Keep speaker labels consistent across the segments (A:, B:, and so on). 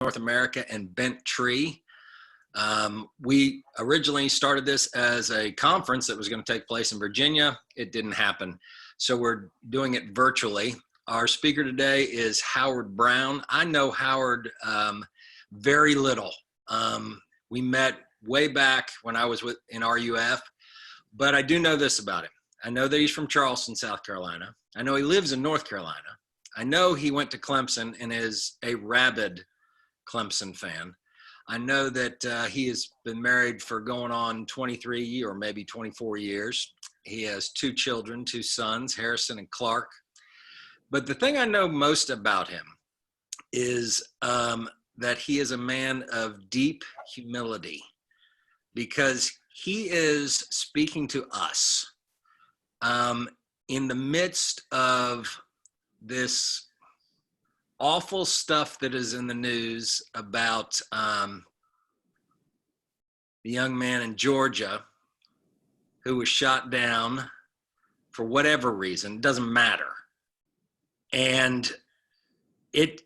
A: North America and Bent Tree. We originally started this as a conference that was going to take place in Virginia. It didn't happen. So we're doing it virtually. Our speaker today is Howard Brown. I know Howard very little. We met way back when I was in RUF, but I do know this about him. I know that he's from Charleston, South Carolina. I know he lives in North Carolina. I know he went to Clemson and is a rabid Clemson fan. I know that he has been married for going on 23 or maybe 24 years. He has 2 children, 2 sons, Harrison and Clark. But the thing I know most about him is that he is a man of deep humility, because he is speaking to us in the midst of this awful stuff that is in the news about the young man in Georgia who was shot down for whatever reason. It doesn't matter. And it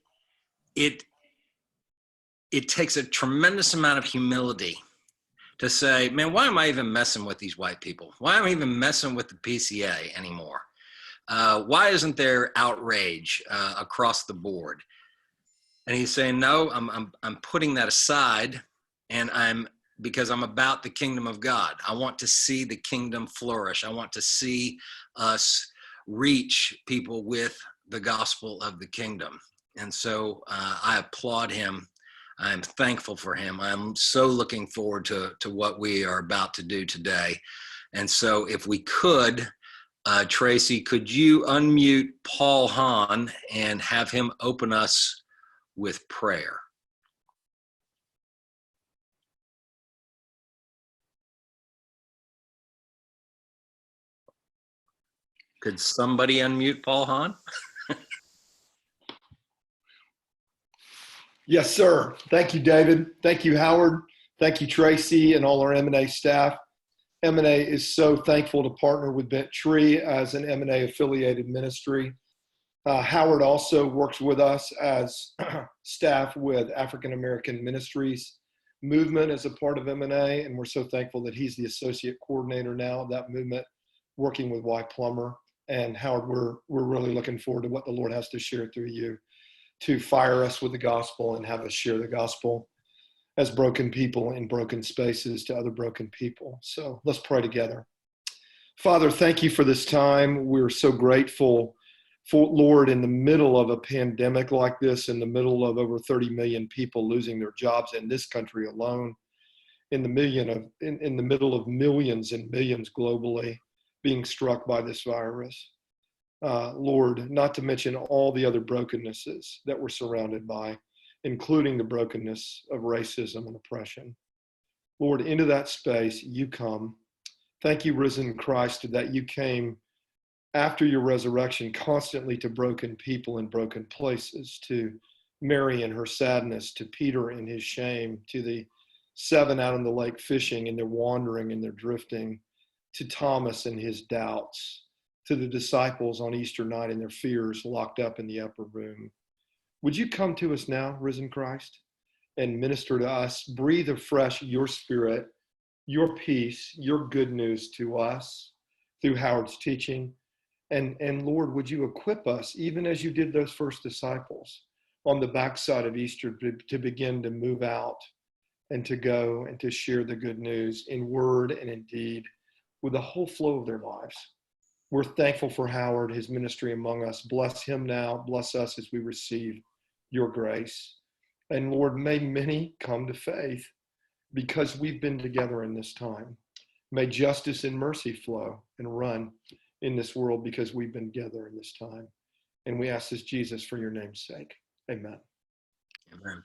A: takes a tremendous amount of humility to say, man, why am I even messing with these white people? Why am I even messing with the PCA anymore? Why isn't there outrage across the board? And he's saying, no, I'm putting that aside, and because I'm about the kingdom of God. I want to see the kingdom flourish. I want to see us reach people with the gospel of the kingdom. And so I applaud him. I'm thankful for him. I'm so looking forward to what we are about to do today. And so if we could, Tracy, could you unmute Paul Hahn and have him open us with prayer? Could somebody unmute Paul Hahn?
B: Yes, sir. Thank you, David. Thank you, Howard. Thank you, Tracy, and all our M&A staff. M&A is so thankful to partner with Bent Tree as an M&A affiliated ministry. Howard also works with us as staff with African American Ministries movement as a part of M&A, and we're so thankful that he's the associate coordinator now of that movement, working with Y Plummer. And Howard, we're really looking forward to what the Lord has to share through you, to fire us with the gospel and have us share the gospel as broken people in broken spaces to other broken people. So let's pray together. Father, thank you for this time. We're so grateful for, Lord, in the middle of a pandemic like this, in the middle of over 30 million people losing their jobs in this country alone, in the middle of millions and millions globally being struck by this virus. Lord, not to mention all the other brokennesses that we're surrounded by, including the brokenness of racism and oppression. Lord, into that space you come. Thank you, risen Christ, that you came after your resurrection constantly to broken people in broken places, to Mary in her sadness, to Peter in his shame, to the 7 out on the lake fishing and their wandering and their drifting, to Thomas and his doubts, to the disciples on Easter night and their fears locked up in the upper room. Would you come to us now, risen Christ, and minister to us, breathe afresh your spirit, your peace, your good news to us through Howard's teaching. And Lord, would you equip us, even as you did those first disciples on the backside of Easter, to begin to move out and to go and to share the good news in word and in deed with the whole flow of their lives. We're thankful for Howard, his ministry among us. Bless him now. Bless us as we receive your grace. And Lord, may many come to faith because we've been together in this time. May justice and mercy flow and run in this world because we've been together in this time. And we ask this, Jesus, for your name's sake. Amen.
A: Amen.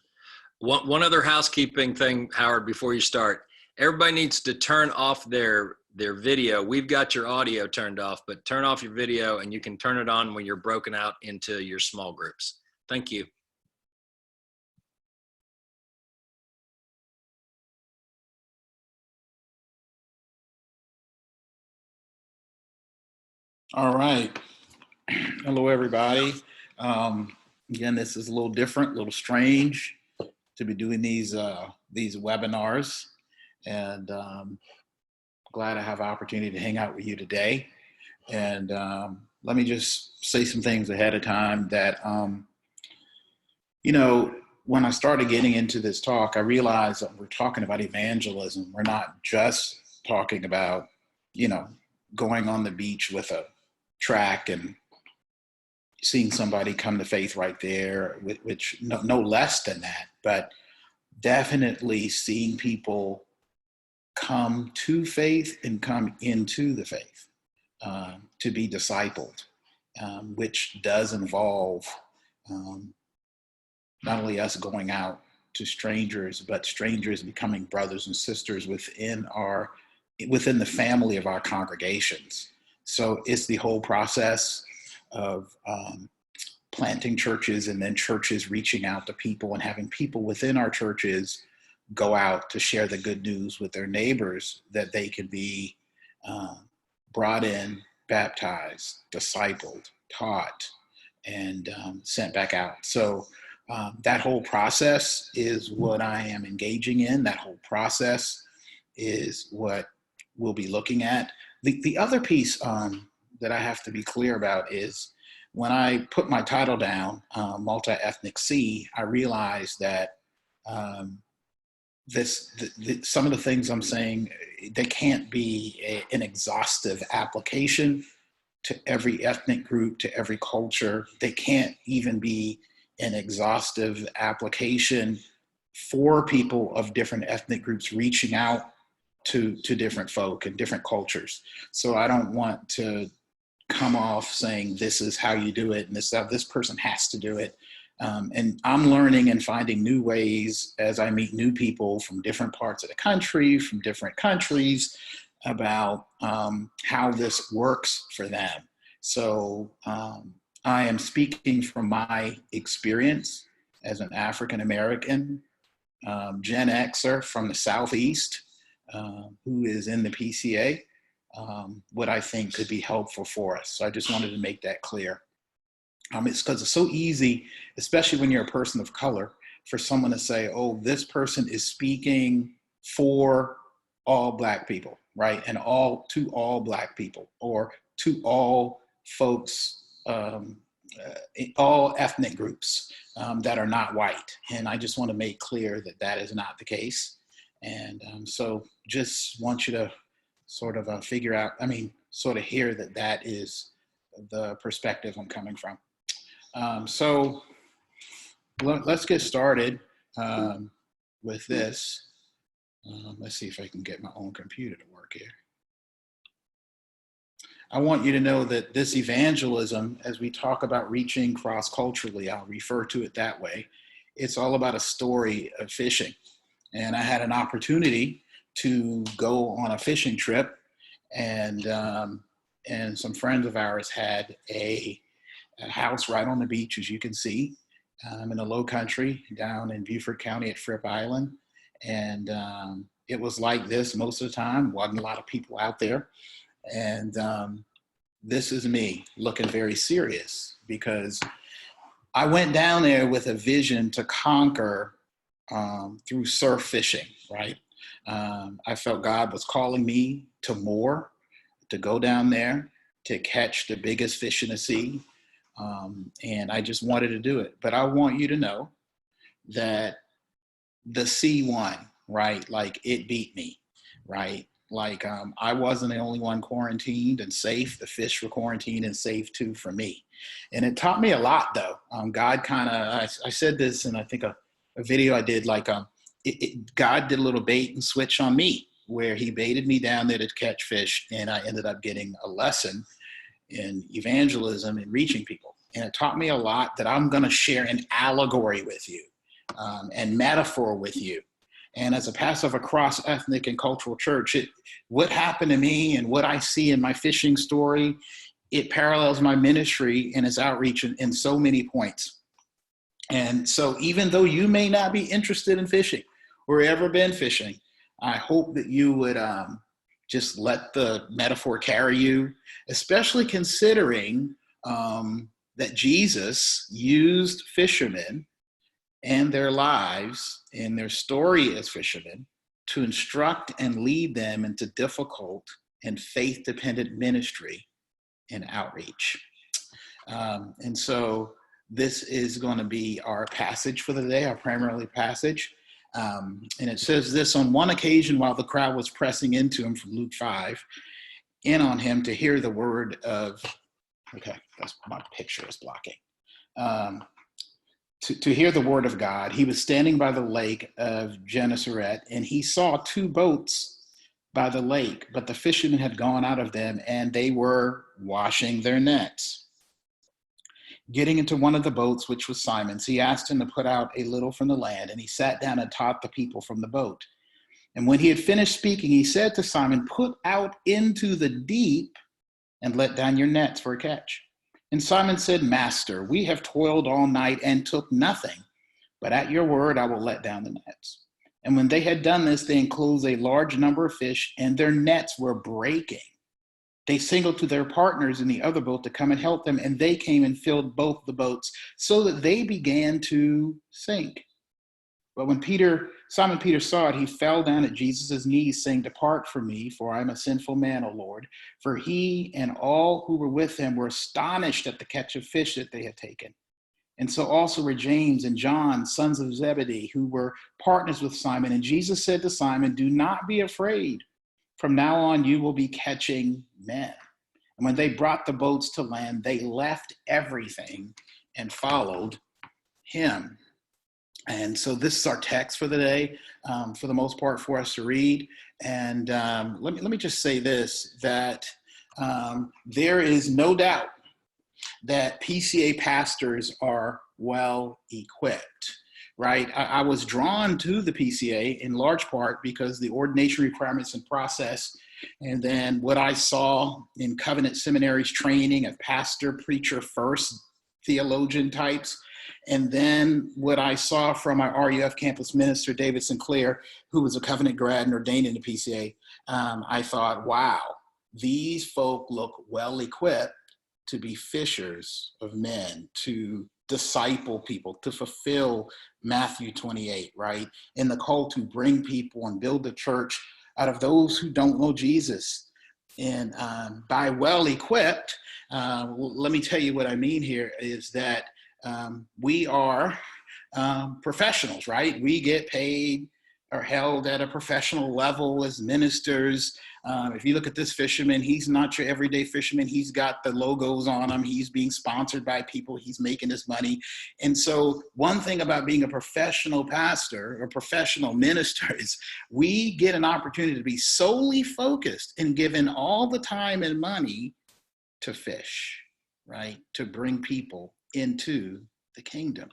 A: One other housekeeping thing, Howard, before you start. Everybody needs to turn off their video. We've got your audio turned off, but turn off your video and you can turn it on when you're broken out into your small groups. Thank you.
C: All right. Hello, everybody. Again, this is a little different, a little strange. to be doing these webinars, and glad I have an opportunity to hang out with you today. And let me just say some things ahead of time that, when I started getting into this talk, I realized that we're talking about evangelism. We're not just talking about, going on the beach with a tract and seeing somebody come to faith right there, which no less than that, but definitely seeing people come to faith and come into the faith, to be discipled, which does involve not only us going out to strangers, but strangers becoming brothers and sisters within the family of our congregations. So it's the whole process of planting churches, and then churches reaching out to people and having people within our churches go out to share the good news with their neighbors, that they can be brought in, baptized, discipled, taught, and sent back out. So that whole process is what I am engaging in. That whole process is what we'll be looking at. The other piece that I have to be clear about is, when I put my title down, Multiethnic C, I realized that some of the things I'm saying, they can't be an exhaustive application to every ethnic group, to every culture. They can't even be an exhaustive application for people of different ethnic groups reaching out to different folk and different cultures. So I don't want to come off saying this is how you do it and this person has to do it. And I'm learning and finding new ways as I meet new people from different parts of the country, from different countries, about how this works for them. So I am speaking from my experience as an African American Gen Xer from the Southeast, who is in the PCA. What I think could be helpful for us. So I just wanted to make that clear. It's because it's so easy, especially when you're a person of color, for someone to say, oh, this person is speaking for all Black people, right? And to all Black people, or to all folks, all ethnic groups that are not white. And I just want to make clear that that is not the case. And so just want you to sort of sort of hear that is the perspective I'm coming from. So let's get started with this. Let's see if I can get my own computer to work here. I want you to know that this evangelism, as we talk about reaching cross-culturally, I'll refer to it that way, it's all about a story of fishing. And I had an opportunity to go on a fishing trip, and some friends of ours had a house right on the beach, as you can see, in the low country down in Beaufort County at Fripp Island. And it was like this most of the time. Wasn't a lot of people out there. And this is me looking very serious, because I went down there with a vision to conquer through surf fishing, right? I felt God was calling me to more, to go down there, to catch the biggest fish in the sea. And I just wanted to do it. But I want you to know that the sea won, right? Like, it beat me, right? Like, I wasn't the only one quarantined and safe. The fish were quarantined and safe too for me. And it taught me a lot, though. God kind of, I said this in, I think, a video I did, like, God did a little bait and switch on me, where he baited me down there to catch fish, and I ended up getting a lesson in evangelism and reaching people. And it taught me a lot that I'm going to share an allegory with you, and metaphor with you. And as a pastor of a cross-ethnic and cultural church, what happened to me and what I see in my fishing story, it parallels my ministry and its outreach in so many points. And so even though you may not be interested in fishing or ever been fishing, I hope that you would just let the metaphor carry you, especially considering that Jesus used fishermen and their lives and their story as fishermen to instruct and lead them into difficult and faith-dependent ministry and outreach. And so this is going to be our passage for the day, our primary passage. And it says this: on one occasion, while the crowd was pressing into him, from Luke 5, in on him to hear the word of, okay, that's my picture is blocking. To hear the word of God, he was standing by the lake of Gennesaret, and he saw two boats by the lake, but the fishermen had gone out of them, and they were washing their nets. Getting into one of the boats, which was Simon's, he asked him to put out a little from the land, and he sat down and taught the people from the boat. And when he had finished speaking, he said to Simon, "Put out into the deep and let down your nets for a catch." And Simon said, "Master, we have toiled all night and took nothing, but at your word I will let down the nets." And when they had done this, they enclosed a large number of fish, and their nets were breaking. They signaled to their partners in the other boat to come and help them, and they came and filled both the boats, so that they began to sink. But when Simon Peter saw it, he fell down at Jesus' knees, saying, "Depart from me, for I am a sinful man, O Lord." For he and all who were with him were astonished at the catch of fish that they had taken. And so also were James and John, sons of Zebedee, who were partners with Simon. And Jesus said to Simon, "Do not be afraid. From now on, you will be catching men." And when they brought the boats to land, they left everything and followed him. And so this is our text for the day, for the most part, for us to read. And let me just say this, that there is no doubt that PCA pastors are well equipped, right? I was drawn to the PCA in large part because the ordination requirements and process, and then what I saw in Covenant Seminary's training of pastor, preacher first, theologian types, and then what I saw from our RUF campus minister, David Sinclair, who was a Covenant grad and ordained in the PCA, I thought, wow, these folk look well equipped to be fishers of men, to disciple people, to fulfill Matthew 28, right? And the call to bring people and build the church out of those who don't know Jesus. And by well equipped, let me tell you what I mean here is that we are professionals, right? We get paid or held at a professional level as ministers. If you look at this fisherman, he's not your everyday fisherman. He's got the logos on him. He's being sponsored by people. He's making his money. And so one thing about being a professional pastor or professional minister is we get an opportunity to be solely focused and given all the time and money to fish, right? To bring people into the kingdom.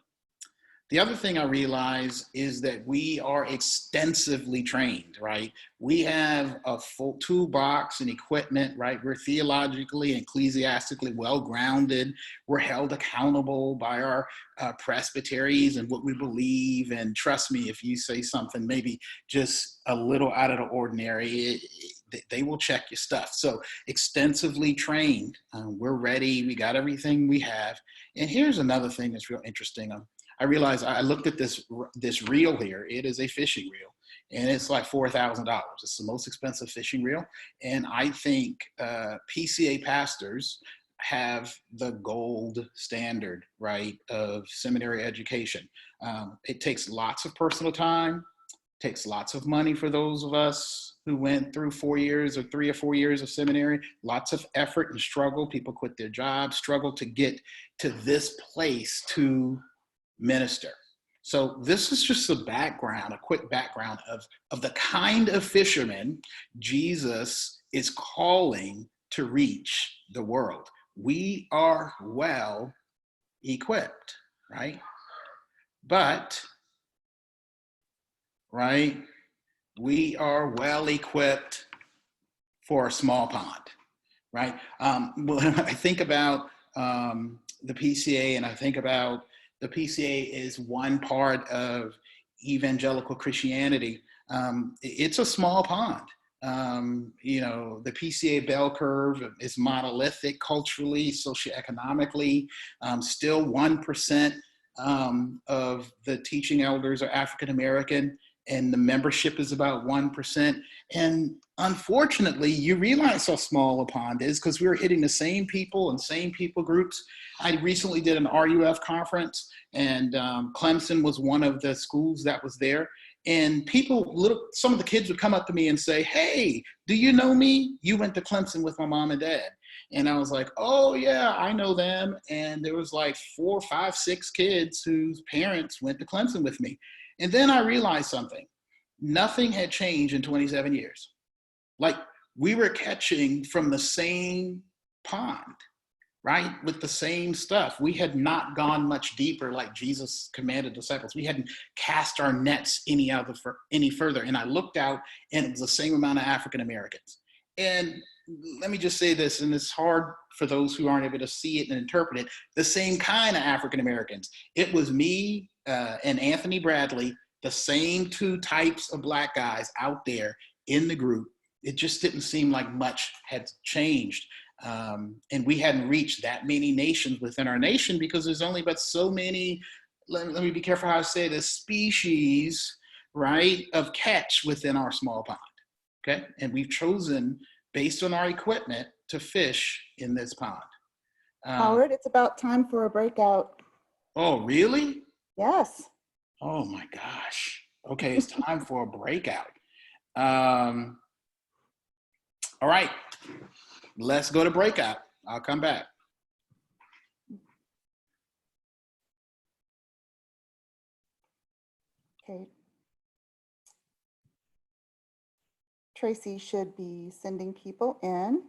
C: The other thing I realize is that we are extensively trained, right? We have a full toolbox and equipment, right? We're theologically and ecclesiastically well-grounded. We're held accountable by our presbyteries and what we believe. And trust me, if you say something maybe just a little out of the ordinary, they will check your stuff. So extensively trained. We're ready. We got everything we have. And here's another thing that's real interesting. I realized I looked at this reel here. It is a fishing reel, and it's like $4,000. It's the most expensive fishing reel. And I think PCA pastors have the gold standard, right, of seminary education. It takes lots of personal time, takes lots of money for those of us who went through 4 years or 3 or 4 years of seminary, lots of effort and struggle. People quit their jobs, struggle to get to this place to minister. So this is just a background, a quick background of the kind of fishermen Jesus is calling to reach the world. We are well equipped, right? But, right, we are well equipped for a small pond, right? When I think about the PCA and I think about the PCA is one part of evangelical Christianity. It's a small pond. The PCA bell curve is monolithic culturally, socioeconomically, still 1% of the teaching elders are African American, and the membership is about 1%. And unfortunately, you realize how small a pond is because we were hitting the same people and same people groups. I recently did an RUF conference, and Clemson was one of the schools that was there. And some of the kids would come up to me and say, "Hey, do you know me? You went to Clemson with my mom and dad." And I was like, "Oh yeah, I know them." And there was like 4, 5, 6 kids whose parents went to Clemson with me. And then I realized something. Nothing had changed in 27 years. Like, we were catching from the same pond, right? With the same stuff. We had not gone much deeper like Jesus commanded disciples. We hadn't cast our nets any further. And I looked out, and it was the same amount of African Americans. And let me just say this, and it's hard for those who aren't able to see it and interpret it, the same kind of African Americans. It was me and Anthony Bradley, the same 2 types of Black guys out there in the group. It just didn't seem like much had changed. And we hadn't reached that many nations within our nation because there's only but so many, let me be careful how I say this, species, right, of catch within our small pond, okay? And we've chosen, based on our equipment, to fish in this pond.
D: Howard, it's about time for a breakout.
C: Oh, really?
D: Yes.
C: Oh my gosh. Okay, it's time for a breakout. All right, let's go to breakout. I'll come back.
D: Okay. Tracy should be sending people in.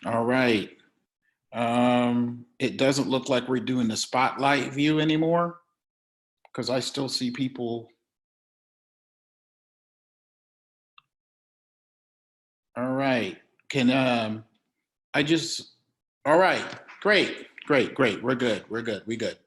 C: All right. It doesn't look like we're doing the spotlight view anymore because I still see people. All right. Can I just? All right. Great. Great. Great. We're good. We're good. We good.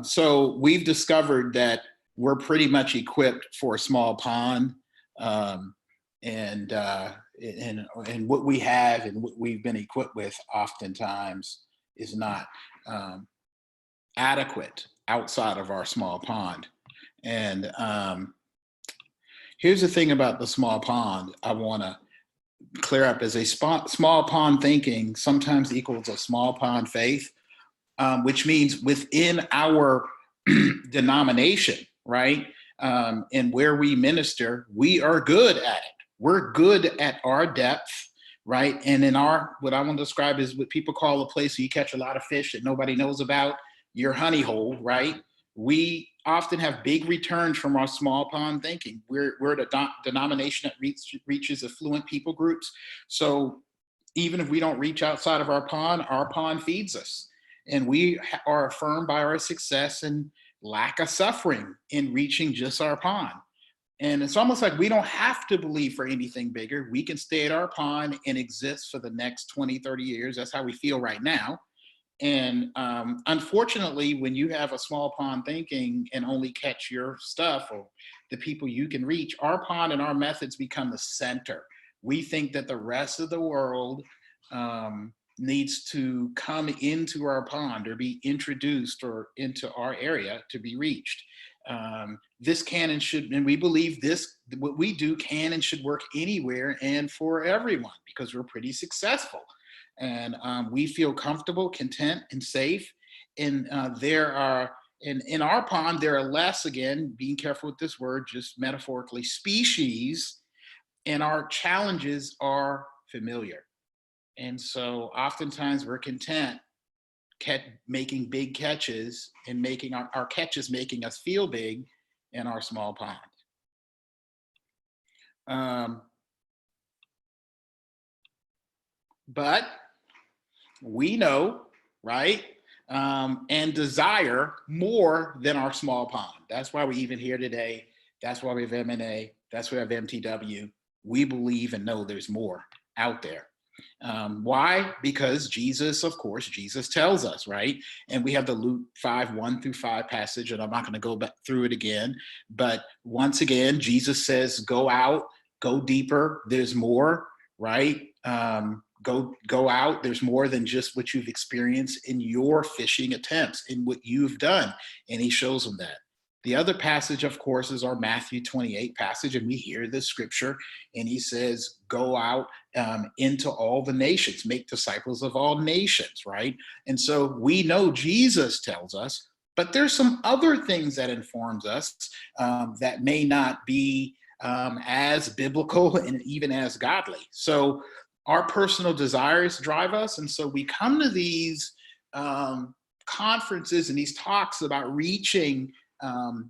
C: So we've discovered that we're pretty much equipped for a small pond, um, and and what we have and what we've been equipped with oftentimes is not um, adequate outside of our small pond. And here's the thing about the small pond I want to clear up is small pond thinking sometimes equals a small pond faith, which means within our denomination, right? And where we minister, we are good at it. We're good at our depth, right? And in our, what I want to describe is what people call a place where you catch a lot of fish that nobody knows about, your honey hole, right? We often have big returns from our small pond thinking. We're the denomination that reaches affluent people groups. So even if we don't reach outside of our pond feeds us. And we are affirmed by our success and lack of suffering in reaching just our pond. And it's almost like we don't have to believe for anything bigger. We can stay at our pond and exist for the next 20, 30 years. That's how we feel right now. And unfortunately, when you have a small pond thinking and only catch your stuff or the people you can reach, our pond and our methods become the center. We think that the rest of the world needs to come into our pond or be introduced or into our area to be reached. This can and should, and we believe this, what we do can and should work anywhere and for everyone because we're pretty successful. And we feel comfortable, content, and safe. And there are, in our pond, there are less, again, being careful with this word, just metaphorically, species, and our challenges are familiar. And so oftentimes we're content making big catches and making our catches making us feel big in our small pond. But we know, right? And desire more than our small pond. That's why we're even here today. That's why we have M&A. That's why we have MTW. We believe and know there's more out there. Why? Because Jesus, of course, Jesus tells us, right? And we have the Luke 5:1-5 passage, and I'm not going to go back through it again. But once again, Jesus says, go out, go deeper. There's more, right? Go out. There's more than just what you've experienced in your fishing attempts, in what you've done. And he shows them that. The other passage, of course, is our Matthew 28 passage, and we hear this scripture, and he says, go out into all the nations, make disciples of all nations, right? And so we know Jesus tells us, but there's some other things that informs us that may not be as biblical and even as godly. So our personal desires drive us, and so we come to these conferences and these talks about reaching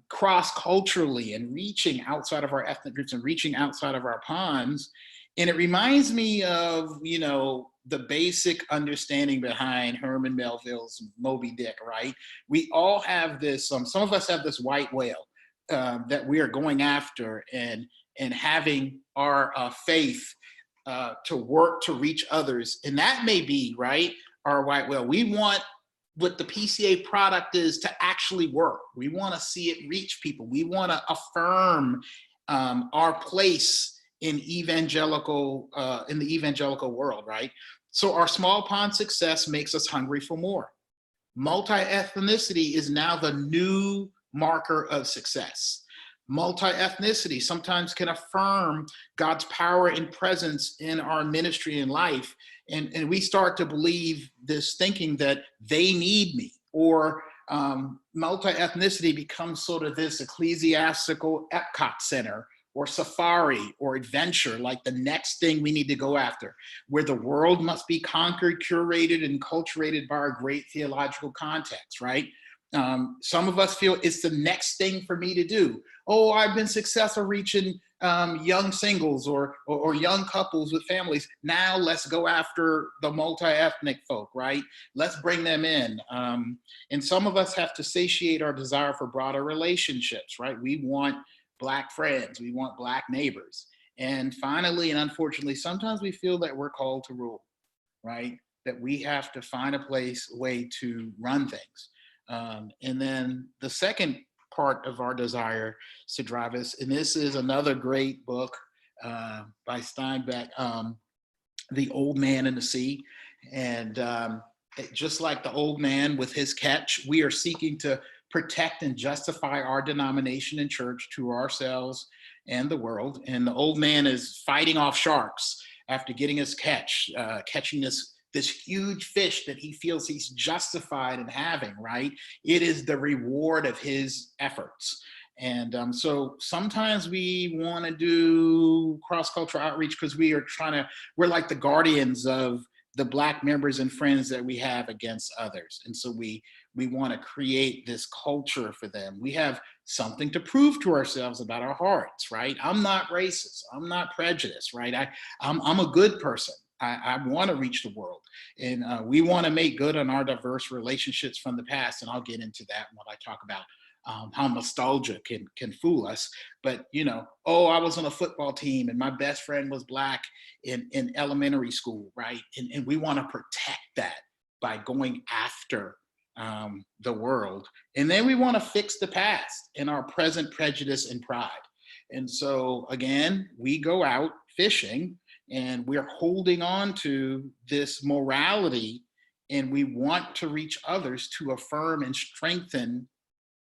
C: cross-culturally and reaching outside of our ethnic groups and reaching outside of our ponds. And it reminds me of, you know, the basic understanding behind Herman Melville's Moby Dick, right? We all have this, some of us have this white whale that we are going after and having our faith to work to reach others. And that may be, right, our white whale. We want what the PCA product is to actually work. We want to see it reach people. We want to affirm our place in the evangelical world, right? So our small pond success makes us hungry for more. Multi-ethnicity is now the new marker of success. Multi-ethnicity sometimes can affirm God's power and presence in our ministry and life. And we start to believe this thinking that they need me, or multi-ethnicity becomes sort of this ecclesiastical Epcot Center or safari or adventure, like the next thing we need to go after, where the world must be conquered, curated, and culturated by our great theological context, right? Some of us feel it's the next thing for me to do. Oh, I've been successful reaching young singles or young couples with families. Now let's go after the multi-ethnic folk, right? Let's bring them in. And some of us have to satiate our desire for broader relationships, right? We want Black friends, we want Black neighbors. And finally, and unfortunately, sometimes we feel that we're called to rule, right? That we have to find a way to run things. And then the second part of our desire is to drive us, and this is another great book by Steinbeck, The Old Man and the Sea. And just like the old man with his catch, we are seeking to protect and justify our denomination and church to ourselves and the world. And the old man is fighting off sharks after getting his catching this huge fish that he feels he's justified in having, right? It is the reward of his efforts. And so sometimes we want to do cross-cultural outreach because we're like the guardians of the Black members and friends that we have against others. And so we want to create this culture for them. We have something to prove to ourselves about our hearts, right? I'm not racist. I'm not prejudiced, right? I'm a good person. I want to reach the world. And we want to make good on our diverse relationships from the past. And I'll get into that when I talk about how nostalgia can fool us. But, I was on a football team and my best friend was Black in elementary school, right? And we want to protect that by going after the world. And then we want to fix the past and our present prejudice and pride. And so, again, we go out fishing and we're holding on to this morality, and we want to reach others to affirm and strengthen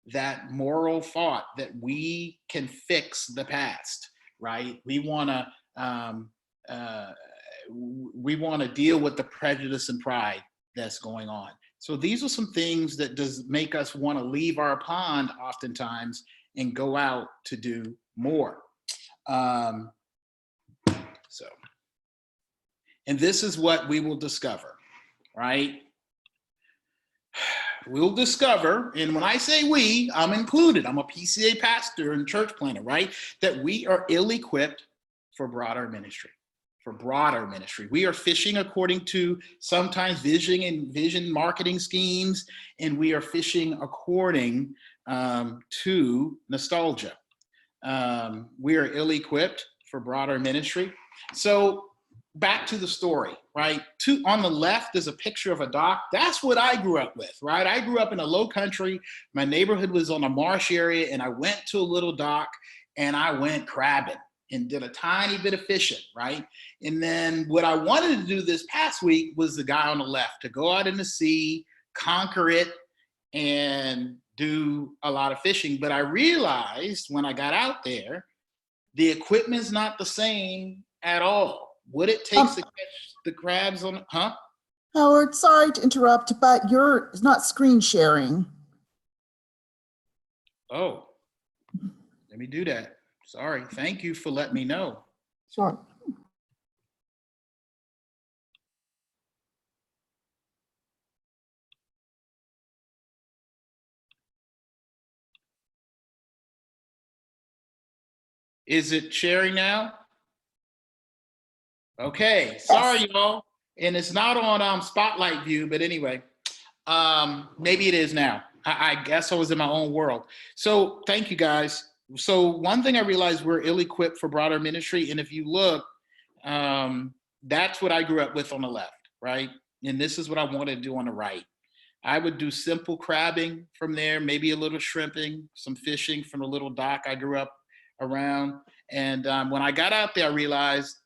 C: that moral thought that we can fix the past, right? We want to deal with the prejudice and pride that's going on. So these are some things that does make us want to leave our pond oftentimes and go out to do more. And this is what we will discover, right? We'll discover, and when I say we, I'm included. I'm a PCA pastor and church planner, right? That we are ill-equipped for broader ministry. We are fishing according to sometimes vision marketing schemes, and we are fishing according to nostalgia. We are ill-equipped for broader ministry. So back to the story, right? On the left is a picture of a dock. That's what I grew up with, right? I grew up in a low country. My neighborhood was on a marsh area, and I went to a little dock and I went crabbing and did a tiny bit of fishing, right? And then what I wanted to do this past week was the guy on the left, to go out in the sea, conquer it, and do a lot of fishing. But I realized when I got out there, the equipment's not the same at all. What it takes to catch the crabs on,
E: Howard, sorry to interrupt, but you're not screen sharing.
C: Oh, let me do that. Sorry. Thank you for letting me know.
E: Sure.
C: Is it sharing now? Okay, sorry, y'all. And it's not on Spotlight View, but anyway, maybe it is now. I guess I was in my own world. So thank you, guys. So one thing I realized, we're ill-equipped for broader ministry. And if you look, that's what I grew up with on the left, right? And this is what I wanted to do on the right. I would do simple crabbing from there, maybe a little shrimping, some fishing from the little dock I grew up around. And when I got out there, I realized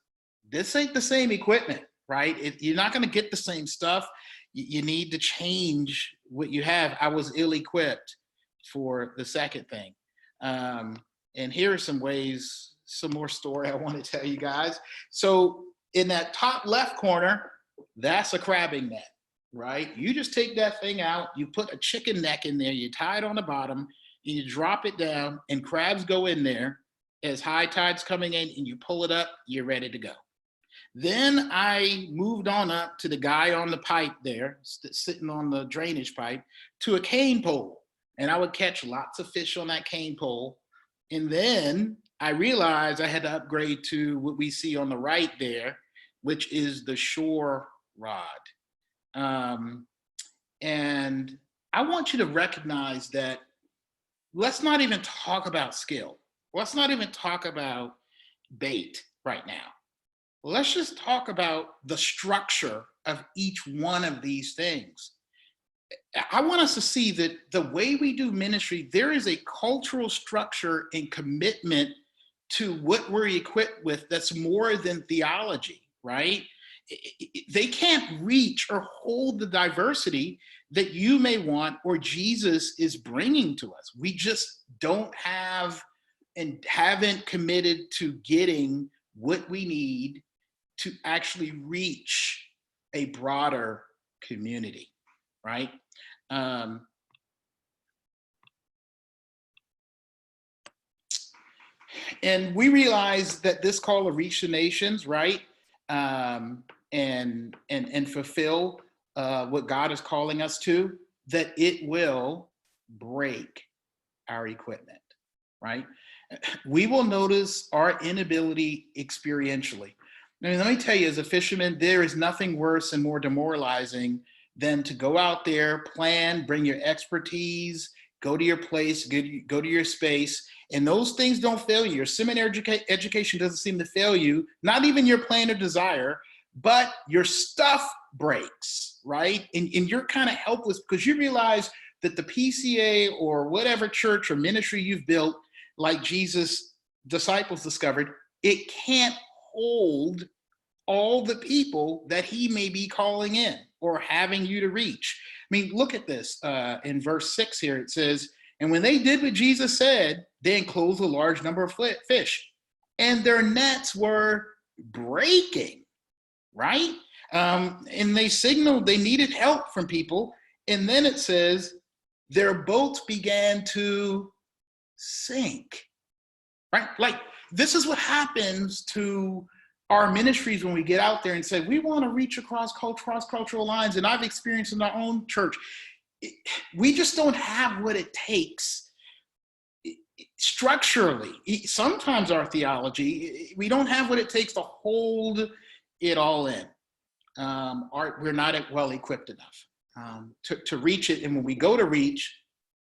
C: this ain't the same equipment, right? You're not going to get the same stuff. You need to change what you have. I was ill-equipped for the second thing. And here are some more story I want to tell you guys. So in that top left corner, that's a crabbing net, right? You just take that thing out, you put a chicken neck in there, you tie it on the bottom, and you drop it down, and crabs go in there as high tide's coming in, and you pull it up, you're ready to go. Then I moved on up to the guy on the pipe there, sitting on the drainage pipe, to a cane pole. and I would catch lots of fish on that cane pole. And then I realized I had to upgrade to what we see on the right there, which is the shore rod. And I want you to recognize that let's not even talk about skill. Let's not even talk about bait right now. Let's just talk about the structure of each one of these things. I want us to see that the way we do ministry, there is a cultural structure and commitment to what we're equipped with that's more than theology, right? They can't reach or hold the diversity that you may want or Jesus is bringing to us. We just don't have and haven't committed to getting what we need to actually reach a broader community, right? And we realize that this call to reach the nations, right? And fulfill what God is calling us to, that it will break our equipment, right? We will notice our inability experientially. I mean, let me tell you, as a fisherman, there is nothing worse and more demoralizing than to go out there, plan, bring your expertise, go to your place, go to your space, and those things don't fail you. Your seminary education doesn't seem to fail you, not even your plan or desire, but your stuff breaks, right? And you're kind of helpless because you realize that the PCA or whatever church or ministry you've built, like Jesus' disciples discovered, it can't hold all the people that he may be calling in or having you to reach. I mean, look at this in verse 6 here. It says, and when they did what Jesus said, they enclosed a large number of fish, and their nets were breaking, right? And they signaled they needed help from people. And then it says, their boats began to sink, right? Like, this is what happens to our ministries when we get out there and say, we want to reach across cross-cultural lines. And I've experienced in our own church, we just don't have what it takes structurally. Sometimes our theology, we don't have what it takes to hold it all in. We're not well equipped enough to reach it. And when we go to reach,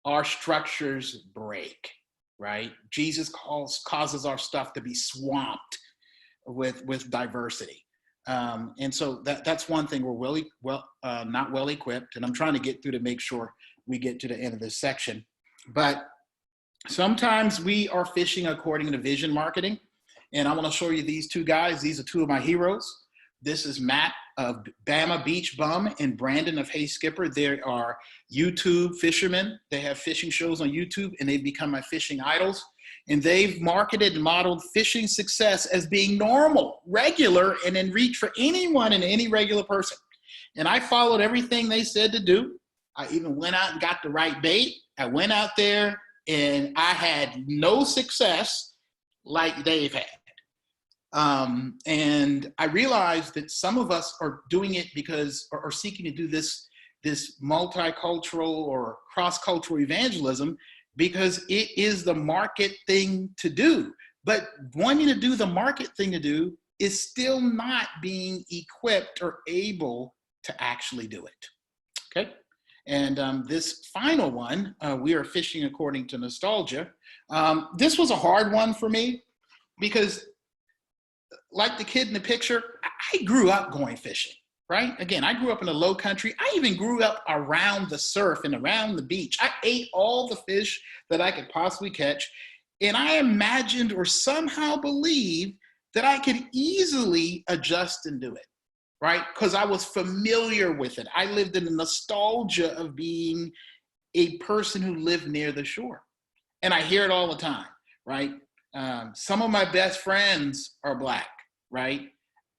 C: our structures break, right? Jesus causes our stuff to be swamped with diversity. And so that's one thing we're not well equipped. And I'm trying to get through to make sure we get to the end of this section. But sometimes we are fishing according to vision marketing. And I want to show you these two guys. These are two of my heroes. This is Matt of Bama Beach Bum and Brandon of Hey Skipper. They are YouTube fishermen. They have fishing shows on YouTube and they've become my fishing idols. And they've marketed and modeled fishing success as being normal, regular, and in reach for anyone and any regular person. And I followed everything they said to do. I even went out and got the right bait. I went out there and I had no success like they've had. And I realized that some of us are doing it because, or seeking to do this multicultural or cross-cultural evangelism because it is the market thing to do. But wanting to do the market thing to do is still not being equipped or able to actually do it, okay? And this final one, we are fishing according to nostalgia. This was a hard one for me because like the kid in the picture, I grew up going fishing, right? Again, I grew up in the low country. I even grew up around the surf and around the beach. I ate all the fish that I could possibly catch. And I imagined or somehow believed that I could easily adjust and do it, right? Because I was familiar with it. I lived in the nostalgia of being a person who lived near the shore. And I hear it all the time, right? Some of my best friends are Black, right?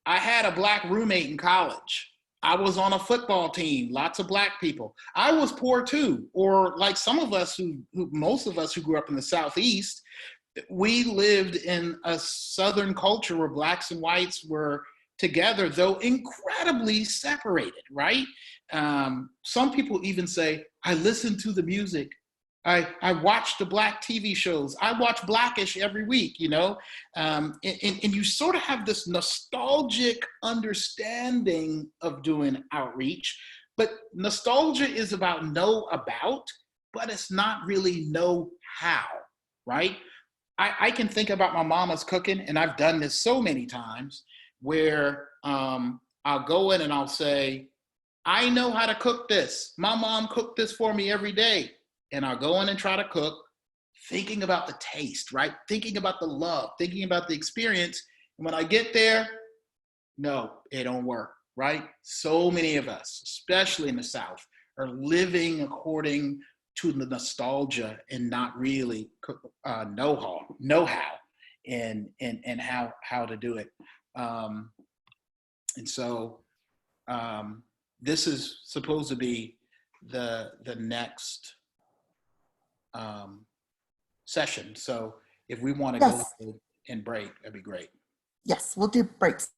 C: I had a Black roommate in college. I was on a football team, lots of Black people. I was poor too, or like some of us most of us who grew up in the Southeast, we lived in a Southern culture where Blacks and whites were together, though incredibly separated, right? Some people even say, I listened to the music I watch the Black TV shows. I watch Blackish every week, you know? And you sort of have this nostalgic understanding of doing outreach, but nostalgia is about know about, but it's not really know how, right? I can think about my mama's cooking, and I've done this so many times, where I'll go in and I'll say, I know how to cook this. My mom cooked this for me every day. And I'll go in and try to cook, thinking about the taste, right? Thinking about the love, thinking about the experience. And when I get there, no, it don't work, right? So many of us, especially in the South, are living according to the nostalgia and not really know-how and how to do it. And so this is supposed to be the next session. So if we want to
E: Yes.
C: go and break, that'd be great.
E: Yes, we'll do breaks.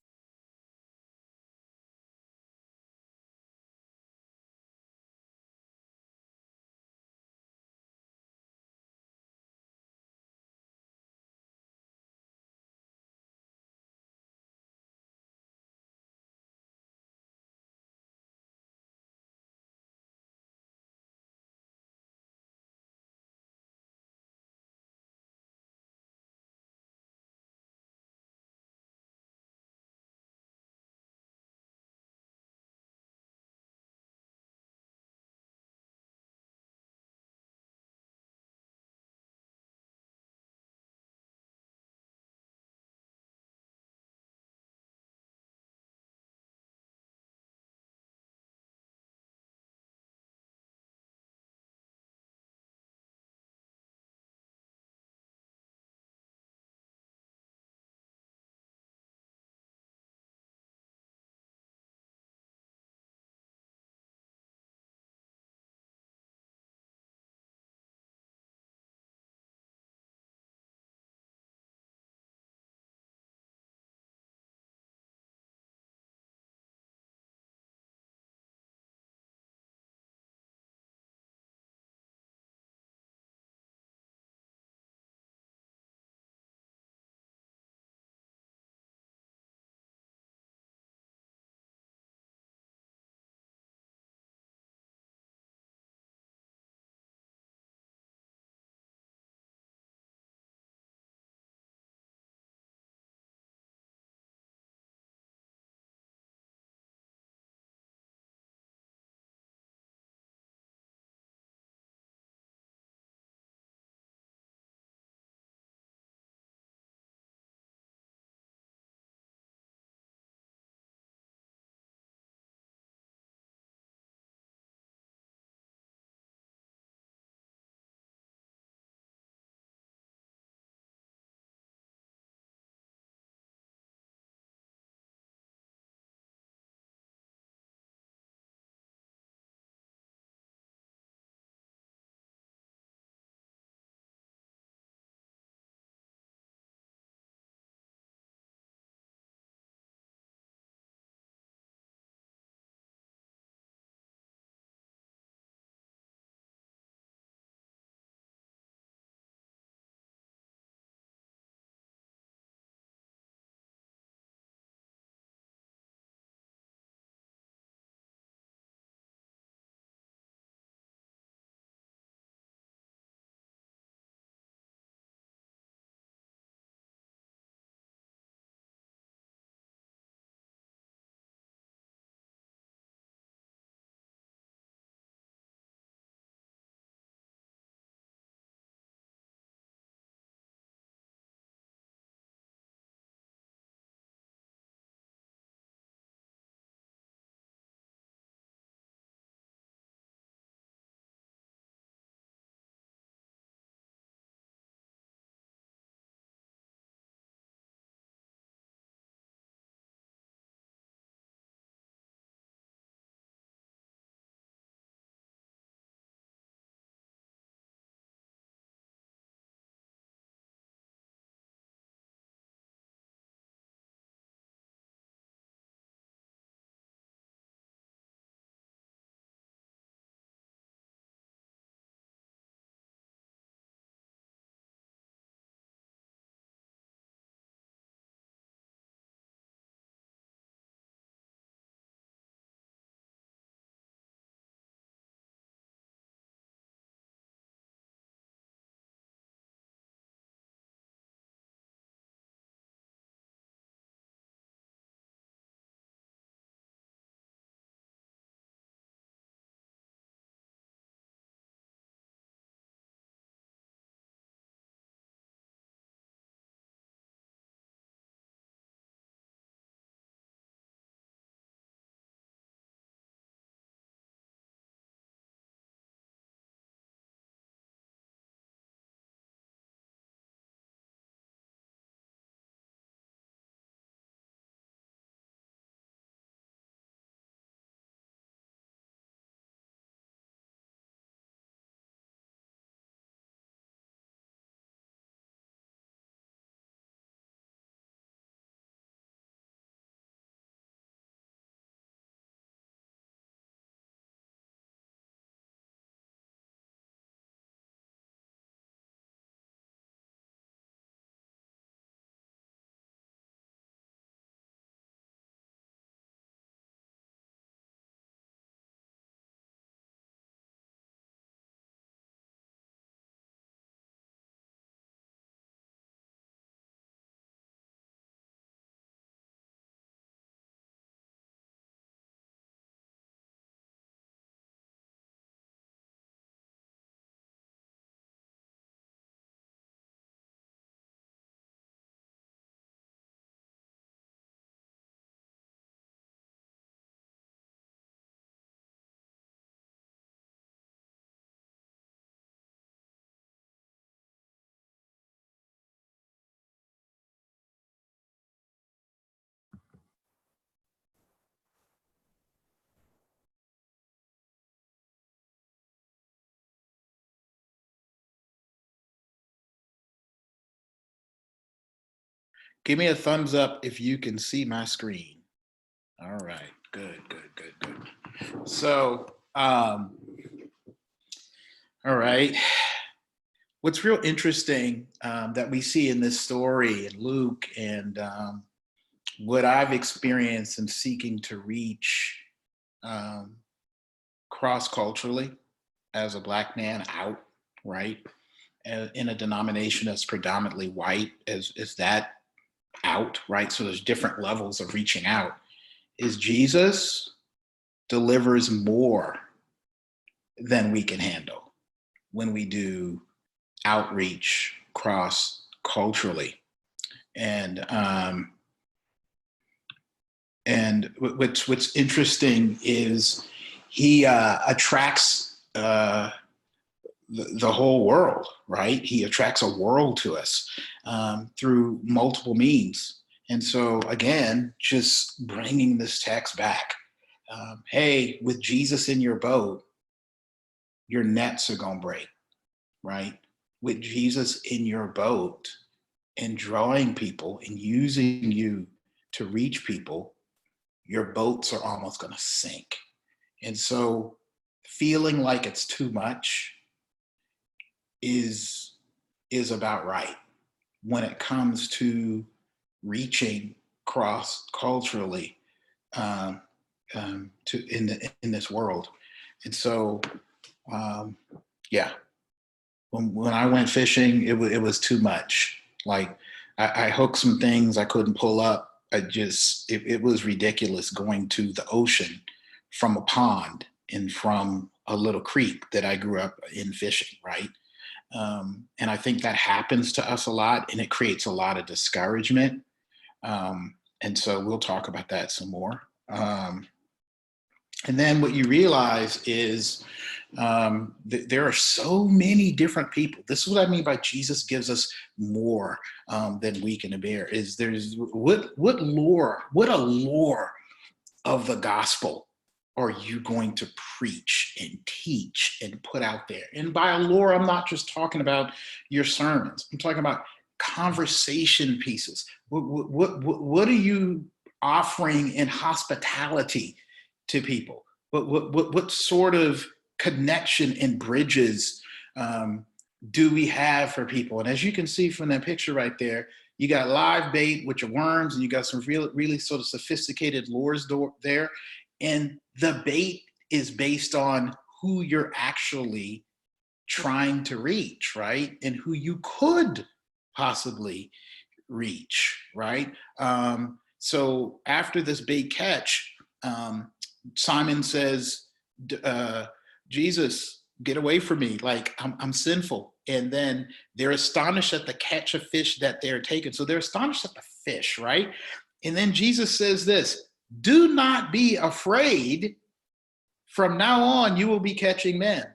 C: Give me a thumbs up if you can see my screen. All right, good. So, all right. What's real interesting that we see in this story in Luke, and what I've experienced in seeking to reach cross-culturally as a Black man out, right? In a denomination that's predominantly white, is that out, right? So there's different levels of reaching out. Is Jesus delivers more than we can handle when we do outreach cross-culturally. And what's interesting is he attracts the whole world, right? He attracts a world to us through multiple means. And so again, just bringing this text back, hey, with Jesus in your boat, your nets are gonna break, right? With Jesus in your boat and drawing people and using you to reach people, your boats are almost gonna sink. And so feeling like it's too much is about right when it comes to reaching cross-culturally to in this world. And so yeah, when I went fishing, it was too much. Like I hooked some things I couldn't pull up. It was ridiculous going to the ocean from a pond and from a little creek that I grew up in fishing, right? And I think that happens to us a lot, and it creates a lot of discouragement. And so we'll talk about that some more. And then what you realize is there are so many different people. This is what I mean by Jesus gives us more than we can bear. Is there's what allure of the gospel are you going to preach and teach and put out there? And by allure, I'm not just talking about your sermons. I'm talking about conversation pieces. What are you offering in hospitality to people? What sort of connection and bridges do we have for people? And as you can see from that picture right there, you got live bait, which are worms, and you got some really sort of sophisticated lures there. And the bait is based on who you're actually trying to reach, right? And who you could possibly reach, right? So after this bait catch, Simon says, Jesus, get away from me, like I'm sinful. And then they're astonished at the catch of fish that they're taking. So they're astonished at the fish, right? And then Jesus says this, do not be afraid. From now on, you will be catching men.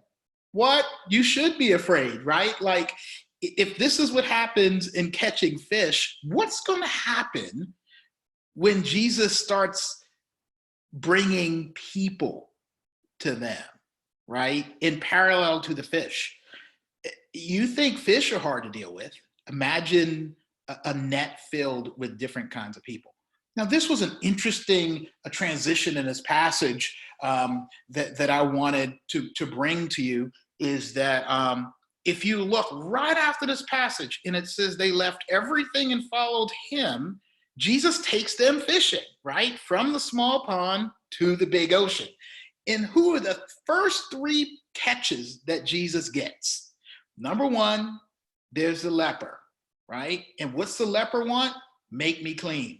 C: What? You should be afraid, right? Like, if this is what happens in catching fish, what's going to happen when Jesus starts bringing people to them, right? In parallel to the fish. You think fish are hard to deal with. Imagine a net filled with different kinds of people. Now, this was an interesting transition in this passage that I wanted to bring to you, is that if you look right after this passage, and it says they left everything and followed him, Jesus takes them fishing, right? From the small pond to the big ocean. And who are the first three catches that Jesus gets? Number one, there's the leper, right? And what's the leper want? Make me clean.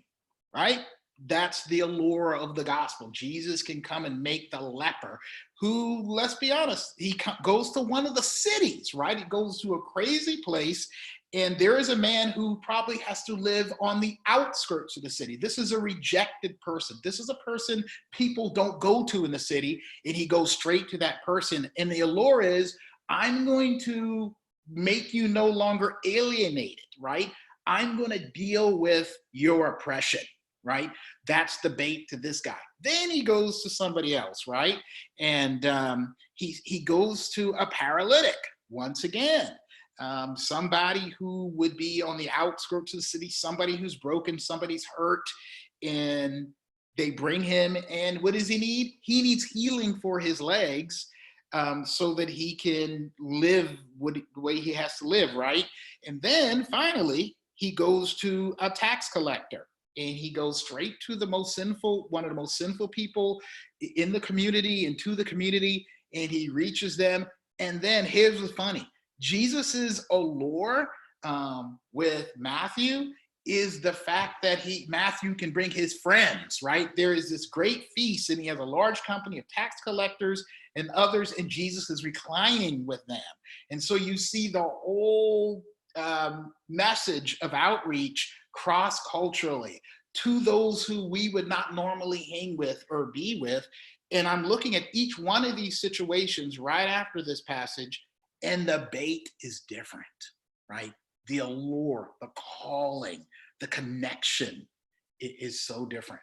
C: Right? That's the allure of the gospel. Jesus can come and make the leper, who, let's be honest, he goes to one of the cities, right? He goes to a crazy place, and there is a man who probably has to live on the outskirts of the city. This is a rejected person. This is a person people don't go to in the city, and he goes straight to that person. And the allure is, I'm going to make you no longer alienated, right? I'm going to deal with your oppression. Right? That's the bait to this guy. Then he goes to somebody else, right? And he goes to a paralytic once again. somebody who would be on the outskirts of the city, somebody who's broken, somebody's hurt, and they bring him, and what does he need? He needs healing for his legs, so that he can live the way he has to live, right? And then finally, he goes to a tax collector, and he goes straight to one of the most sinful people in the community and to the community, and he reaches them. And then here's what's funny. Jesus's allure with Matthew is the fact that Matthew can bring his friends, right? There is this great feast, and he has a large company of tax collectors and others, and Jesus is reclining with them. And so you see the whole message of outreach cross-culturally to those who we would not normally hang with or be with. And I'm looking at each one of these situations right after this passage, and the bait is different, right? The allure, the calling, the connection is so different.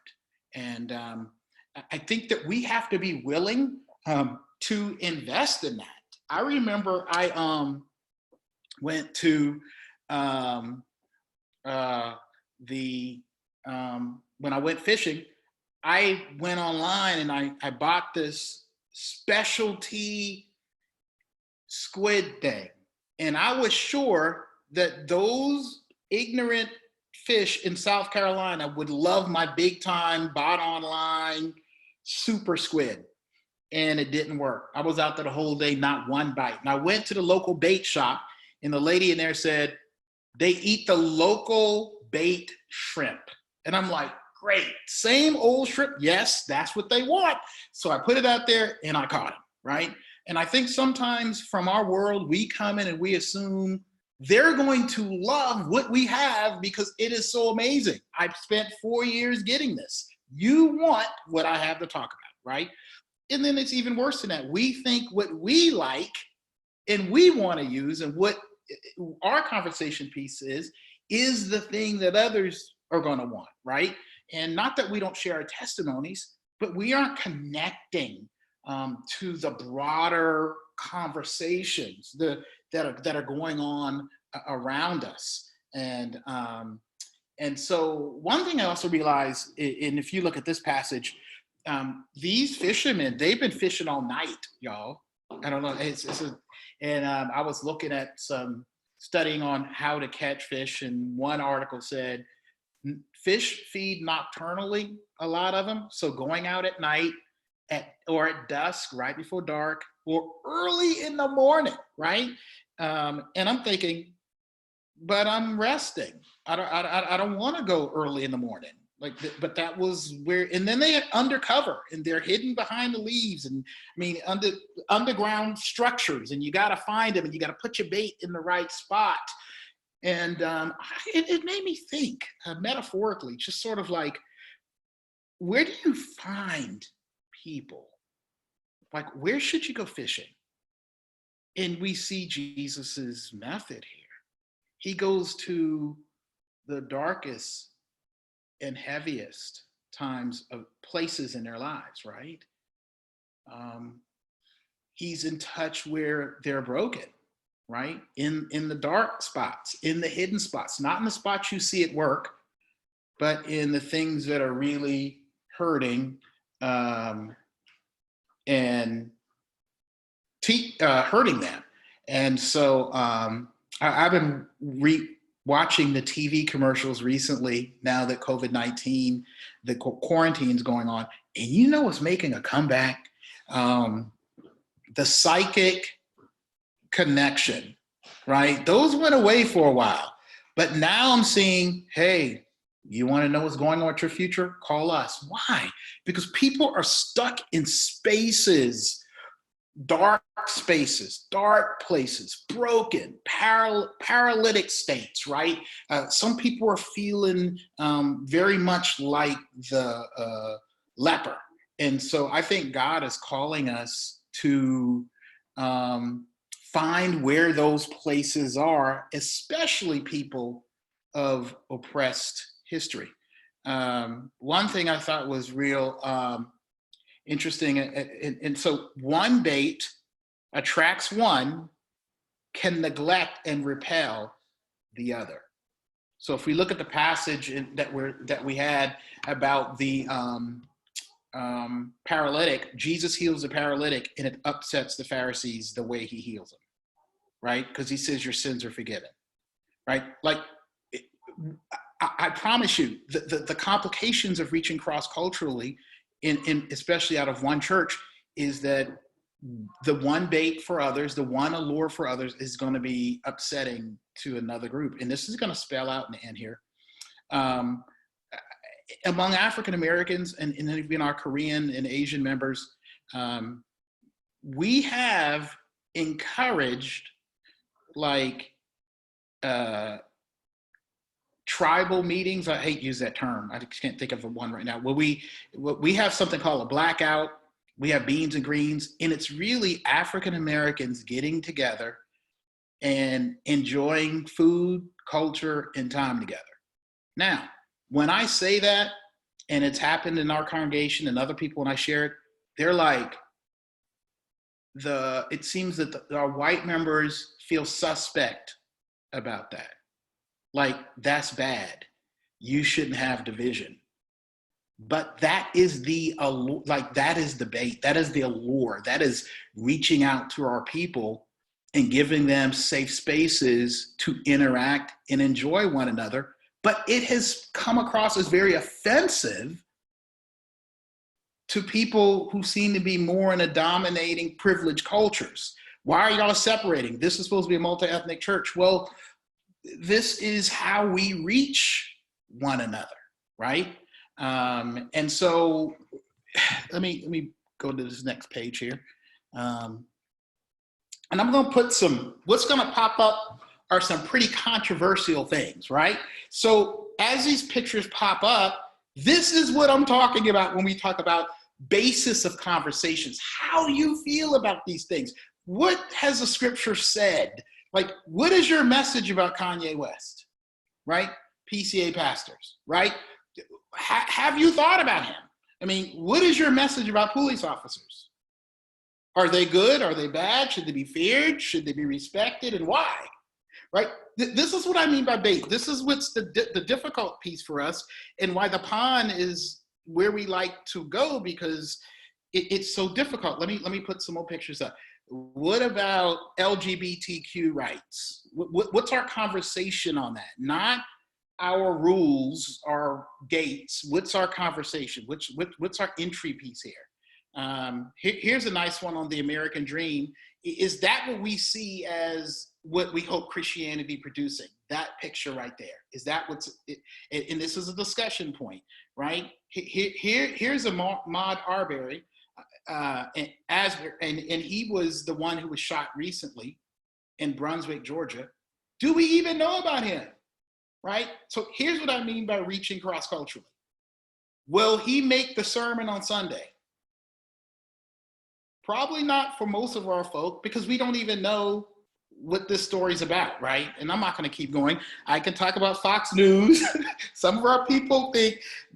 C: And I think that we have to be willing to invest in that. I remember I went to when I went fishing, I went online and I bought this specialty squid thing. And I was sure that those ignorant fish in South Carolina would love my big time, bought online, super squid. And it didn't work. I was out there the whole day, not one bite. And I went to the local bait shop, and the lady in there said, they eat the local bait shrimp. And I'm like, great, same old shrimp. Yes, that's what they want. So I put it out there and I caught him, right? And I think sometimes from our world, we come in and we assume they're going to love what we have because it is so amazing. I've spent 4 years getting this. You want what I have to talk about, right? And then it's even worse than that. We think what we like and we want to use, and what our conversation piece is the thing that others are going to want, right? And not that we don't share our testimonies, but we aren't connecting to the broader conversations that are going on around us. And so one thing I also realized, and if you look at this passage, these fishermen, they've been fishing all night, y'all. I don't know. I was looking at some studying on how to catch fish, and one article said fish feed nocturnally, a lot of them. So going out at night or at dusk, right before dark, or early in the morning, right? And I'm thinking, but I'm resting. I don't want to go early in the morning. But that was where, and then they're undercover and they're hidden behind the leaves, and I mean, underground structures, and you got to find them, and you got to put your bait in the right spot. And it made me think metaphorically, just sort of like, where do you find people? Like, where should you go fishing? And we see Jesus's method here. He goes to the darkest and heaviest times of places in their lives, right? He's in touch where they're broken, right? In the dark spots, in the hidden spots, not in the spots you see at work, but in the things that are really hurting and hurting them. And so I've been watching the TV commercials recently, now that COVID-19, the quarantine's going on. And you know what's making a comeback? The psychic connection, right? Those went away for a while. But now I'm seeing, hey, you want to know what's going on with your future? Call us. Why? Because people are stuck in spaces, dark spaces, dark places, broken, paralytic states, right? Some people are feeling very much like the leper. And so I think God is calling us to find where those places are, especially people of oppressed history. One thing I thought was real interesting, and so one bait attracts one, can neglect and repel the other. So if we look at the passage that we had about the paralytic, Jesus heals the paralytic, and it upsets the Pharisees the way he heals them, right? Because he says your sins are forgiven, right? Like, I promise you, the complications of reaching cross-culturally, in especially out of one church, is that the one bait for others, the one allure for others, is going to be upsetting to another group. And this is going to spell out in the end here. Among African Americans and even our Korean and Asian members, we have encouraged like tribal meetings. I hate to use that term. I just can't think of one right now. Well, we have something called a blackout. We have beans and greens, and it's really African Americans getting together and enjoying food, culture, and time together. Now, when I say that, and it's happened in our congregation and other people, when I share it, they're like, it seems that our white members feel suspect about that. Like, that's bad. You shouldn't have division. But that is that is the bait. That is the allure. That is reaching out to our people and giving them safe spaces to interact and enjoy one another. But it has come across as very offensive to people who seem to be more in a dominating privileged cultures. Why are y'all separating? This is supposed to be a multi-ethnic church. Well, this is how we reach one another, right? And so let me go to this next page here. And I'm going to put what's going to pop up are some pretty controversial things, right? So as these pictures pop up, this is what I'm talking about when we talk about basis of conversations. How do you feel about these things? What has the scripture said? Like, what is your message about Kanye West, right? PCA pastors, right? Have you thought about him? I mean, what is your message about police officers? Are they good? Are they bad? Should they be feared? Should they be respected? And why? Right? This is what I mean by bait. This is what's the difficult piece for us, and why the pond is where we like to go, because it's so difficult. Let me put some more pictures up. What about LGBTQ rights? What's our conversation on that? Not our rules, our gates. What's our conversation? What's our entry piece here? Here's a nice one on the American dream. Is that what we see as what we hope Christianity producing? That picture right there. Is that and this is a discussion point, right? Here's a Ahmaud Arbery, and he was the one who was shot recently in Brunswick, Georgia. Do we even know about him? Right? So here's what I mean by reaching cross-culturally. Will he make the sermon on Sunday? Probably not for most of our folk, because we don't even know what this story's about, right? And I'm not going to keep going. I can talk about Fox News. Some of our people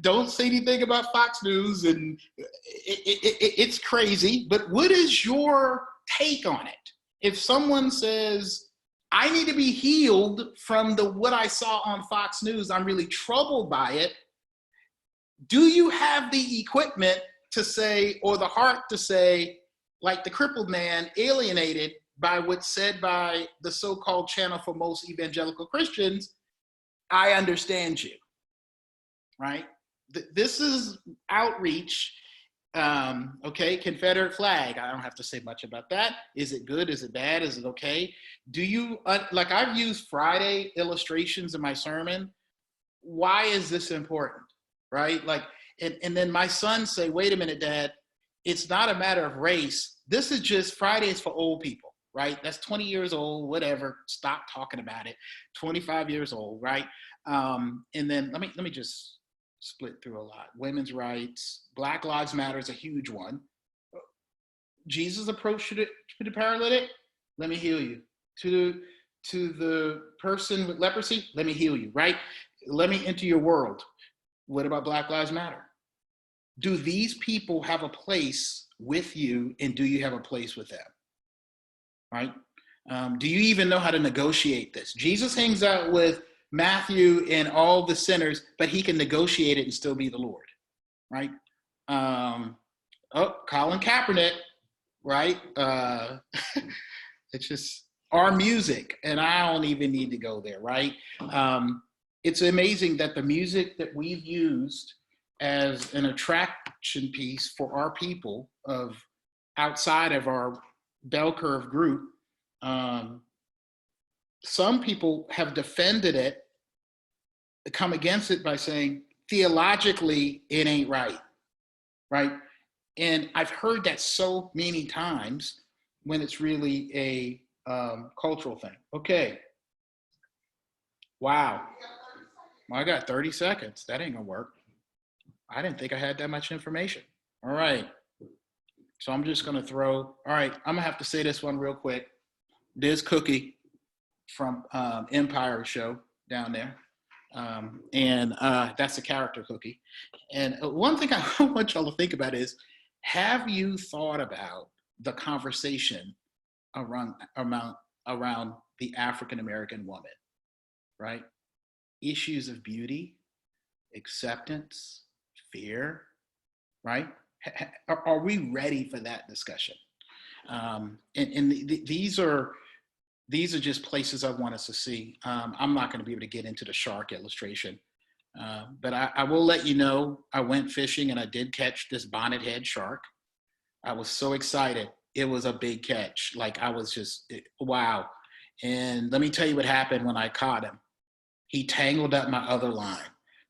C: don't say anything about Fox News, and it's crazy. But what is your take on it? If someone says, I need to be healed from what I saw on Fox News, I'm really troubled by it, do you have the equipment to say, or the heart to say, like the crippled man alienated by what's said by the so-called channel for most evangelical Christians, I understand you, right? This is outreach. Okay, Confederate flag. I don't have to say much about that. Is it good? Is it bad? Is it okay? Do you, like I've used Friday illustrations in my sermon. Why is this important, right? Like, and then my sons say, wait a minute, Dad, it's not a matter of race. This is just Fridays for old people, right? That's 20 years old, whatever. Stop talking about it. 25 years old, right? And then let me just split through a lot. Women's rights, Black Lives Matter is a huge one. Jesus' approach to the paralytic, let me heal you. To the person with leprosy, let me heal you, right? Let me enter your world. What about Black Lives Matter? Do these people have a place with you, and do you have a place with them, right? Do you even know how to negotiate this? Jesus hangs out with Matthew and all the sinners, but he can negotiate it and still be the Lord, right? Colin Kaepernick, right? It's just our music, and I don't even need to go there, right? It's amazing that the music that we've used as an attraction piece for our people of outside of our bell curve group, some people have defended it, come against it by saying, theologically, it ain't right, right? And I've heard that so many times when it's really a cultural thing. Okay. Wow. Well, I got 30 seconds. That ain't gonna work. I didn't think I had that much information. All right. So I'm just gonna all right, I'm gonna have to say this one real quick. There's Cookie from Empire show down there. And that's a character Cookie. And one thing I want y'all to think about is, have you thought about the conversation around the African-American woman, right? Issues of beauty, acceptance, fear, right? Are we ready for that discussion? These are just places I want us to see. I'm not going to be able to get into the shark illustration, but I will let you know, I went fishing and I did catch this bonnet head shark. I was so excited. It was a big catch. Like, I was just, wow. And let me tell you what happened when I caught him. He tangled up my other line.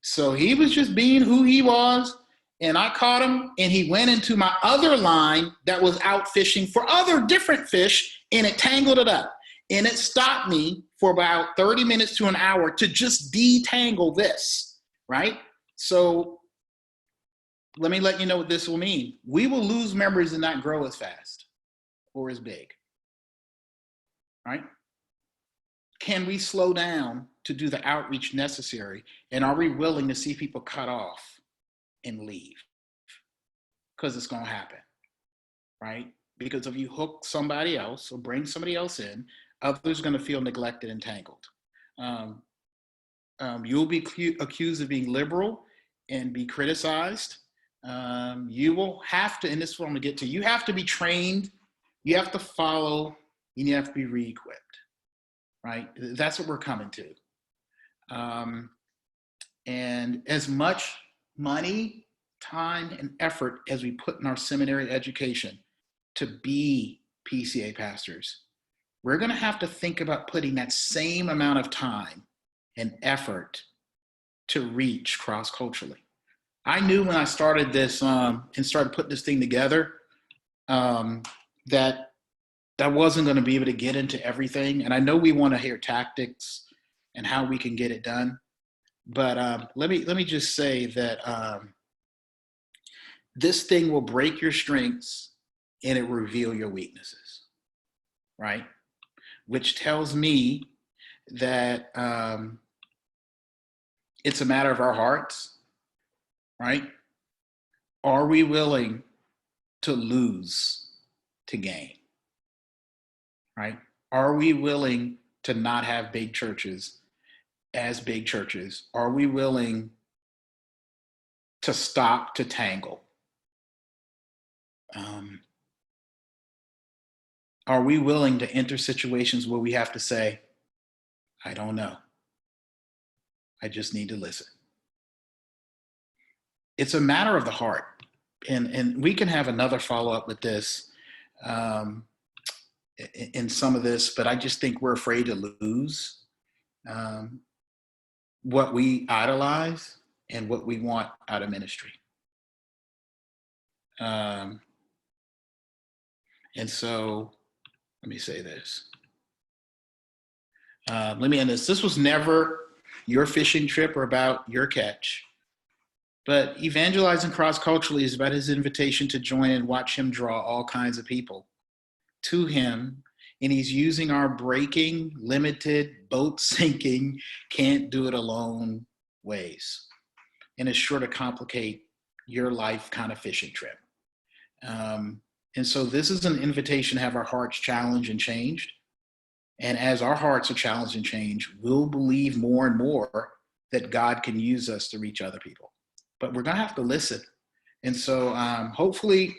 C: So he was just being who he was, and I caught him, and he went into my other line that was out fishing for other different fish, and it tangled it up. And it stopped me for about 30 minutes to an hour to just detangle this, right? So let me let you know what this will mean. We will lose members and not grow as fast or as big, right? Can we slow down to do the outreach necessary? And are we willing to see people cut off and leave? Because it's going to happen, right? Because if you hook somebody else or bring somebody else in, others are going to feel neglected and tangled. You'll be accused of being liberal and be criticized. You will have to, and this is what I'm going to get to, you have to be trained, you have to follow, and you have to be re-equipped, right? That's what we're coming to. And as much money, time, and effort as we put in our seminary education to be PCA pastors, we're going to have to think about putting that same amount of time and effort to reach cross-culturally. I knew when I started this and started putting this thing together that I wasn't going to be able to get into everything. And I know we want to hear tactics and how we can get it done. But let me just say that this thing will break your strengths and it will reveal your weaknesses, right? Which tells me that it's a matter of our hearts, right? Are we willing to lose to gain, right? Are we willing to not have big churches as big churches? Are we willing to stop to tangle? Are we willing to enter situations where we have to say, I don't know. I just need to listen. It's a matter of the heart. And we can have another follow-up with this in some of this, but I just think we're afraid to lose what we idolize and what we want out of ministry. And so let me say this. Let me end this. This was never your fishing trip or about your catch, but evangelizing cross-culturally is about his invitation to join and watch him draw all kinds of people to him. And he's using our breaking, limited, boat sinking, can't do it alone ways. And it's sure to complicate your life kind of fishing trip. And so this is an invitation to have our hearts challenged and changed. And as our hearts are challenged and change, we'll believe more and more that God can use us to reach other people. But we're going to have to listen. And so hopefully,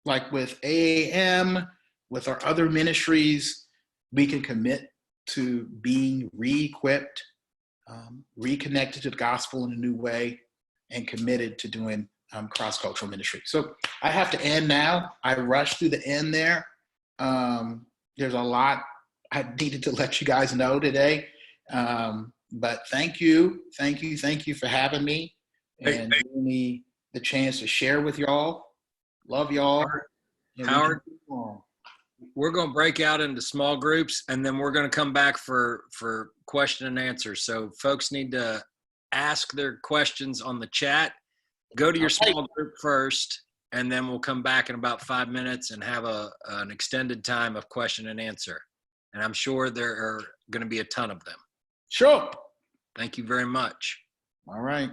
C: like with AAM, with our other ministries, we can commit to being re-equipped, reconnected to the gospel in a new way, and committed to doing cross-cultural ministry. So I have to end now. I rushed through the end there. There's a lot I needed to let you guys know today. But thank you for having me and giving me the chance to share with y'all. Love y'all.
A: Howard, we're going to break out into small groups, and then we're going to come back for question and answer. So folks need to ask their questions on the chat. Go to your small group first, and then we'll come back in about 5 minutes and have an extended time of question and answer. And I'm sure there are going to be a ton of them.
C: Sure.
A: Thank you very much.
C: All right.